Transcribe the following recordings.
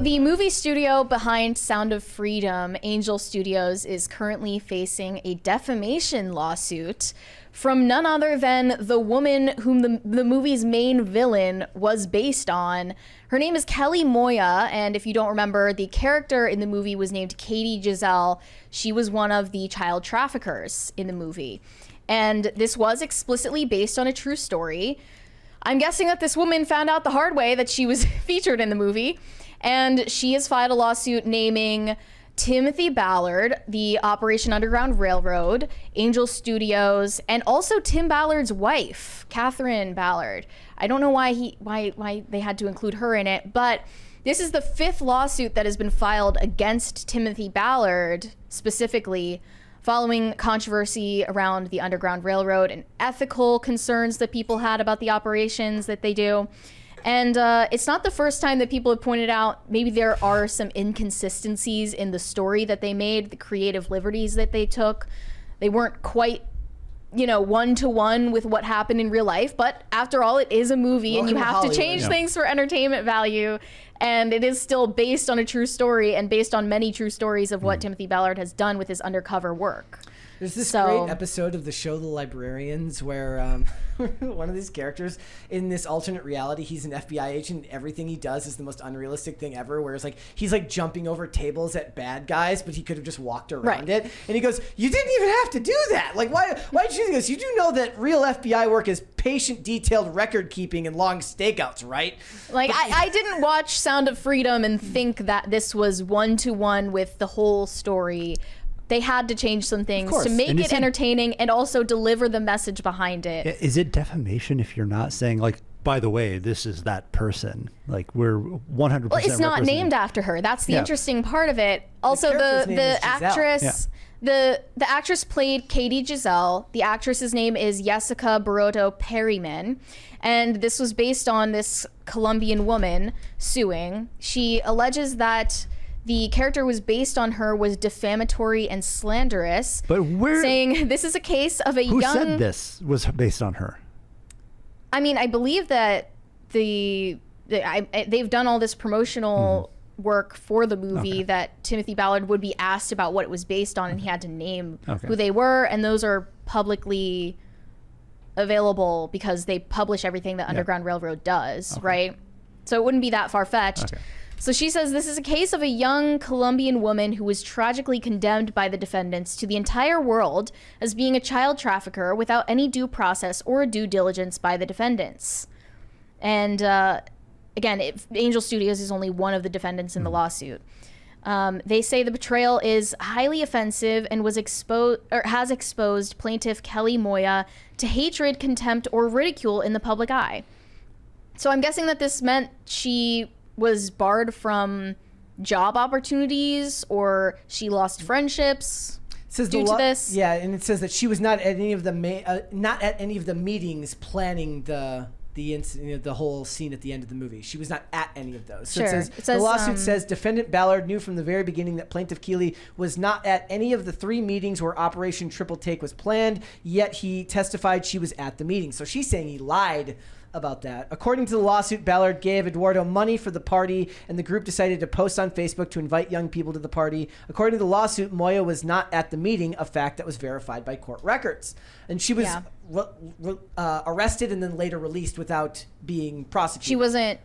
the movie studio behind Sound of Freedom, Angel Studios, is currently facing a defamation lawsuit from none other than the woman whom the movie's main villain was based on. Her name is Kelly Moya, and if you don't remember, the character in the movie was named Katie Giselle. She was one of the child traffickers in the movie. And this was explicitly based on a true story. I'm guessing that this woman found out the hard way that she was featured in the movie, and she has filed a lawsuit naming Timothy Ballard, the Operation Underground Railroad, Angel Studios, and also Tim Ballard's wife, Catherine Ballard. I don't know why they had to include her in it, but this is the 5th lawsuit that has been filed against Timothy Ballard specifically, following controversy around the Underground Railroad and ethical concerns that people had about the operations that they do. And it's not the first time that people have pointed out maybe there are some inconsistencies in the story that they made, the creative liberties that they took. They weren't quite, one-to-one with what happened in real life. But after all, it is a movie, and you have to change things for entertainment value. And it is still based on a true story and based on many true stories of what Timothy Ballard has done with his undercover work. There's this great episode of the show The Librarians where one of these characters in this alternate reality, he's an FBI agent. Everything he does is the most unrealistic thing ever, where it's like he's like jumping over tables at bad guys, but he could have just walked around it. And he goes, you didn't even have to do that. Like, why did you do this? You do know that real FBI work is patient, detailed record keeping and long stakeouts, right? Like, I didn't watch Sound of Freedom and think that this was one-to-one with the whole story. They had to change some things to make it entertaining and also deliver the message behind it. Is it defamation if you're not saying, like, by the way, this is that person? Like, we're 100%. Well, it's not named after her. That's the interesting part of it. Also, the actress, the actress played Katie Giselle. The actress's name is Jessica Baroto Perryman, and this was based on this Colombian woman suing. She alleges that the character was based on her was defamatory and slanderous, but saying this is a case of who said this was based on her? I mean, I believe that they've done all this promotional work for the movie that Timothy Ballard would be asked about what it was based on, and he had to name who they were, and those are publicly available because they publish everything that Underground Railroad does, right? So it wouldn't be that far-fetched. So she says this is a case of a young Colombian woman who was tragically condemned by the defendants to the entire world as being a child trafficker without any due process or due diligence by the defendants. And again, Angel Studios is only one of the defendants in the lawsuit. They say the betrayal is highly offensive and has exposed plaintiff Kelly Moya to hatred, contempt, or ridicule in the public eye. So I'm guessing that this meant she was barred from job opportunities, or she lost friendships due to this. Yeah, and it says that she was not at any of the meetings planning the whole scene at the end of the movie. She was not at any of those. So it says the lawsuit says defendant Ballard knew from the very beginning that plaintiff Keeley was not at any of the 3 meetings where Operation Triple Take was planned, yet he testified she was at the meeting. So she's saying he lied about that. According to the lawsuit, Ballard gave Eduardo money for the party, and the group decided to post on Facebook to invite young people to the party. According to the lawsuit, Moya was not at the meeting, a fact that was verified by court records. And she was arrested and then later released without being prosecuted. She wasn't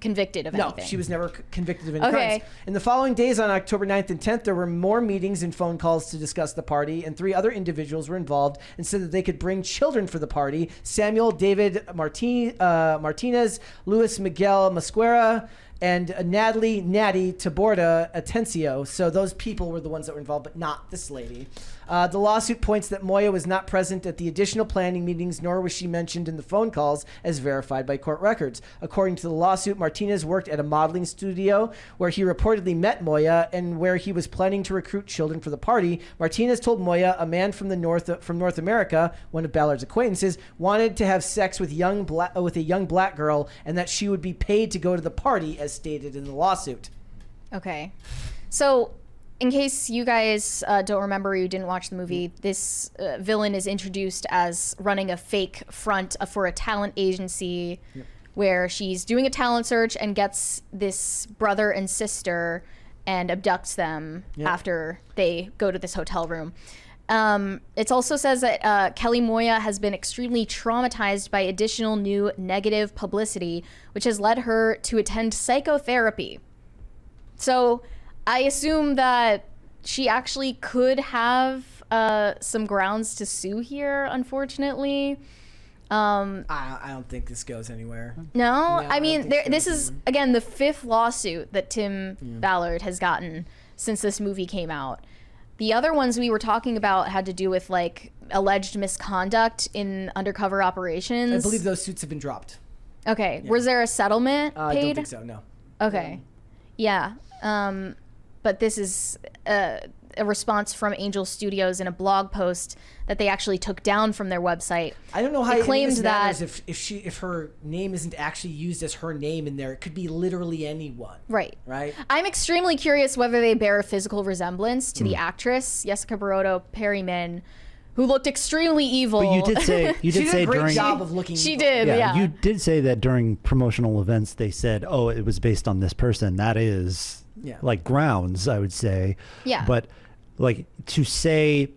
convicted of anything. No, she was never convicted of any crimes. In the following days, on October 9th and 10th, there were more meetings and phone calls to discuss the party, and 3 other individuals were involved and said that they could bring children for the party: Samuel David Martinez, Luis Miguel Mosquera, and Natty Taborda Atencio. So those people were the ones that were involved, but not this lady. The lawsuit points that Moya was not present at the additional planning meetings, nor was she mentioned in the phone calls, as verified by court records. According to the lawsuit, Martinez worked at a modeling studio where he reportedly met Moya and where he was planning to recruit children for the party. Martinez told Moya a man from North America, one of Ballard's acquaintances, wanted to have sex with a young black girl, and that she would be paid to go to the party, as stated in the lawsuit. Okay. So, in case you guys don't remember, you didn't watch the movie, this villain is introduced as running a fake front for a talent agency where she's doing a talent search and gets this brother and sister and abducts them after they go to this hotel room. It also says that Kelly Moya has been extremely traumatized by additional new negative publicity, which has led her to attend psychotherapy. So I assume that she actually could have some grounds to sue here, unfortunately. I don't think this goes anywhere. No, Yeah, I mean, don't think so this is, again, the 5th lawsuit that Tim Ballard has gotten since this movie came out. The other ones we were talking about had to do with like alleged misconduct in undercover operations. I believe those suits have been dropped. Okay. Was there a settlement paid? I don't think so, no. Okay. Yeah. But this is a response from Angel Studios in a blog post that they actually took down from their website. I don't know how it it claimed matters that if her name isn't actually used as her name in there. It could be literally anyone. right. I'm extremely curious whether they bear a physical resemblance to the actress Jessica Baroto Perryman, who looked extremely evil. But you did say she did a great during job of looking. She evil. did. Yeah. you did say that during promotional events they said, "Oh, it was based on this person." That is like grounds, I would say. Yeah. But like to say,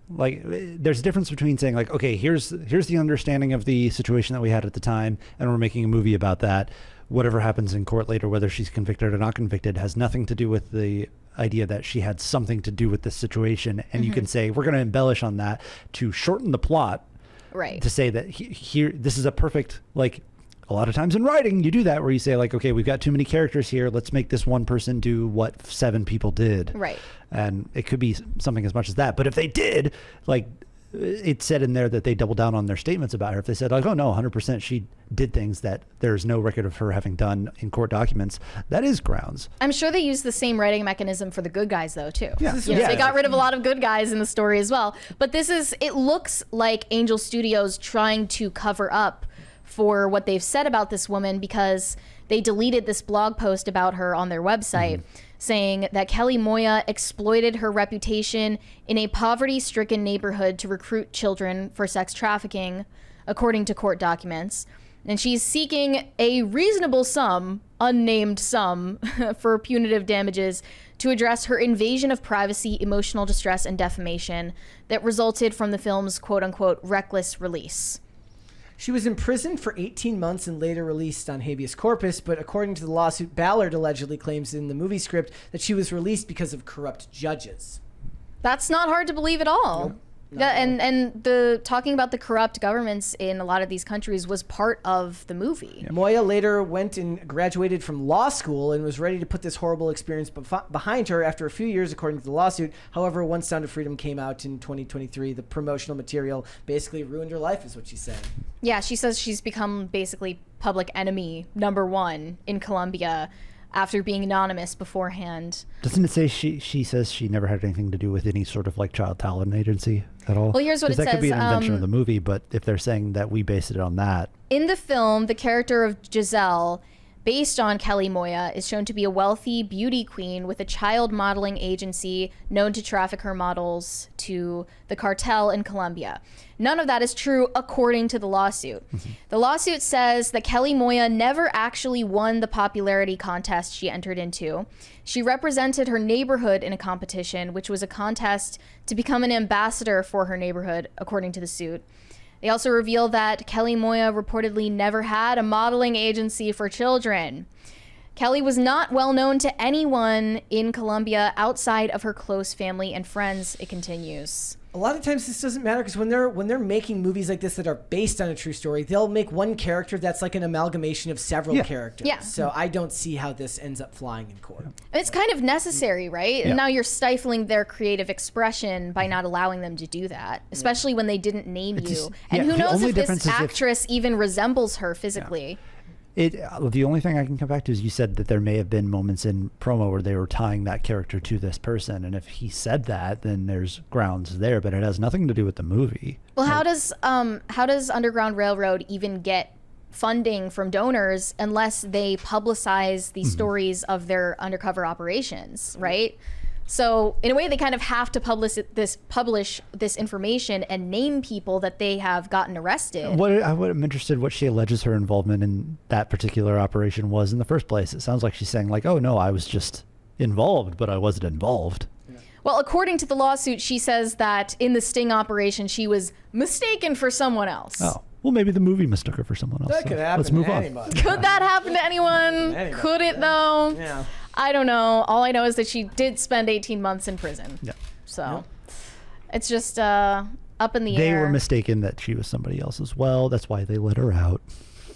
like, there's a difference between saying like, okay, here's the understanding of the situation that we had at the time, and we're making a movie about that. Whatever happens in court later, whether she's convicted or not convicted, has nothing to do with the idea that she had something to do with this situation. And you can say, we're going to embellish on that to shorten the plot. Right. To say that here, this is a perfect, like, a lot of times in writing, you do that where you say like, okay, we've got too many characters here. Let's make this one person do what 7 people did. Right. And it could be something as much as that. But if they did, like, it said in there that they doubled down on their statements about her. If they said like, oh no, 100% she did things that there's no record of her having done in court documents, that is grounds. I'm sure they used the same writing mechanism for the good guys though too. Yeah. You know, they got rid of a lot of good guys in the story as well. But it looks like Angel Studios trying to cover up for what they've said about this woman, because they deleted this blog post about her on their website saying that Kelly Moya exploited her reputation in a poverty-stricken neighborhood to recruit children for sex trafficking, according to court documents. And she's seeking a reasonable sum, unnamed sum, for punitive damages to address her invasion of privacy, emotional distress, and defamation that resulted from the film's quote-unquote reckless release. She was imprisoned for 18 months and later released on habeas corpus, but according to the lawsuit, Ballard allegedly claims in the movie script that she was released because of corrupt judges. That's not hard to believe at all. Nope. Yeah, and the talking about the corrupt governments in a lot of these countries was part of the movie. Yeah. Moya later went and graduated from law school and was ready to put this horrible experience behind her after a few years, according to the lawsuit. However, once Sound of Freedom came out in 2023, the promotional material basically ruined her life, is what she said. Yeah, she says she's become basically public enemy #1 in Colombia after being anonymous beforehand. Doesn't it say she says she never had anything to do with any sort of like child talent agency at all? Well, here's what it that says. Could be an invention of the movie, but if they're saying that we based it on that. In the film, the character of Giselle, based on Kelly Moya, is shown to be a wealthy beauty queen with a child modeling agency known to traffic her models to the cartel in Colombia. None of that is true according to the lawsuit. The lawsuit says that Kelly Moya never actually won the popularity contest she entered into. She represented her neighborhood in a competition, which was a contest to become an ambassador for her neighborhood, according to the suit. They also reveal that Kelly Moya reportedly never had a modeling agency for children. Kelly was not well known to anyone in Colombia outside of her close family and friends, it continues. A lot of times this doesn't matter, because when they're making movies like this that are based on a true story, they'll make one character that's like an amalgamation of several characters. Yeah. So I don't see how this ends up flying in court. It's kind of necessary, right? Yeah. And now you're stifling their creative expression by not allowing them to do that, especially when they didn't name you. just- And yeah, who the knows only if difference this is if- actress even resembles her physically. The only thing I can come back to is you said that there may have been moments in promo where they were tying that character to this person, and if he said that, then there's grounds there, but it has nothing to do with the movie. Well, how does Underground Railroad even get funding from donors unless they publicize the stories of their undercover operations, right? So in a way, they kind of have to publish this information and name people that they have gotten arrested. I'm interested what she alleges her involvement in that particular operation was in the first place. It sounds like she's saying like, oh no, I was just involved, but I wasn't involved. Well, according to the lawsuit, she says that in the sting operation, she was mistaken for someone else. Oh, well, maybe the movie mistook her for someone else. That could happen Let's move to on. anybody. Could that happen to anyone? Anybody. Could it though? Yeah. I don't know. All I know is that she did spend 18 months in prison. Yeah. So it's just up in the They air. were mistaken that she was somebody else as well. That's why they let her out.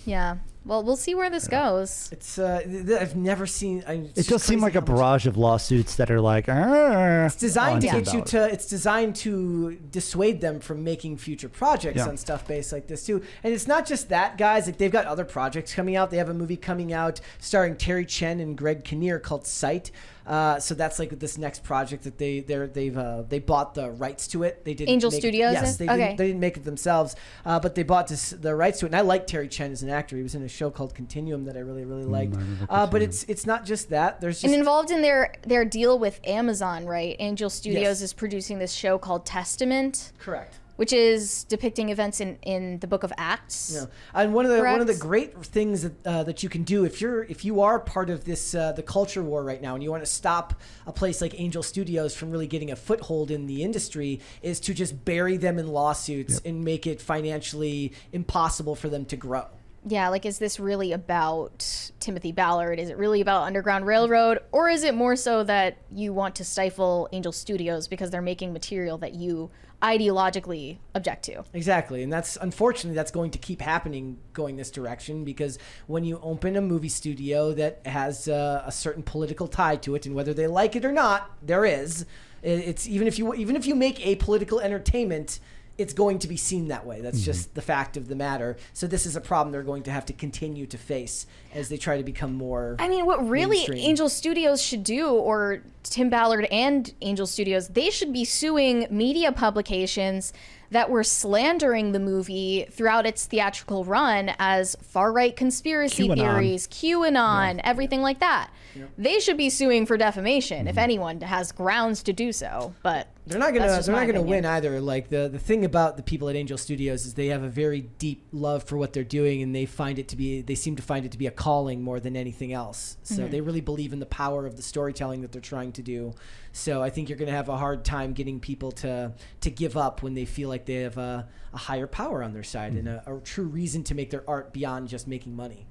Yeah. Well, we'll see where this goes. It's I've never seen. It does seem like a barrage of lawsuits that are like, It's designed to on get you $10. to. It's designed to dissuade them from making future projects Yeah. on stuff based like this too. And it's not just that, guys. Like they've got other projects coming out. They have a movie coming out starring Terry Chen and Greg Kinnear called Sight. So that's like this next project that they bought the rights to it. They didn't Angel make Studios? Yes, they didn't make it themselves, but they bought the rights to it. And I like Terry Chen as an actor. He was in a show called Continuum that I really liked. But it's not just that. There's just And involved in their deal with Amazon, right? Angel Studios is producing this show called Testament, correct. which is depicting events in the Book of Acts. Yeah, and one of the Correct? great things that you can do if you are part of this the culture war right now and you want to stop a place like Angel Studios from really getting a foothold in the industry is to just bury them in lawsuits and make it financially impossible for them to grow. Yeah, like, is this really about Timothy Ballard? Is it really about Underground Railroad? Or is it more so that you want to stifle Angel Studios because they're making material that you ideologically object to? Exactly, and unfortunately that's going to keep happening going this direction because when you open a movie studio that has a certain political tie to it, and whether they like it or not, there is. It's even if you make apolitical entertainment, it's going to be seen that way. That's just the fact of the matter. So this is a problem they're going to have to continue to face as they try to become more. I mean, what really mainstream. Angel Studios should do, or Tim Ballard and Angel Studios, they should be suing media publications that were slandering the movie throughout its theatrical run as far-right conspiracy QAnon. theories, QAnon, everything like that. They should be suing for defamation if anyone has grounds to do so. But They're not that's gonna just my win opinion. either. Like the thing about the people at Angel Studios is they have a very deep love for what they're doing, and they seem to find it to be a calling more than anything else. So they really believe in the power of the storytelling that they're trying to do. So I think you're gonna have a hard time getting people to give up when they feel like they have a higher power on their side and a true reason to make their art beyond just making money.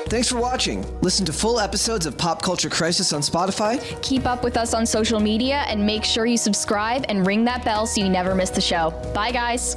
Thanks for watching. Listen to full episodes of Pop Culture Crisis on Spotify. Keep up with us on social media and make sure you subscribe and ring that bell so you never miss the show. Bye, guys.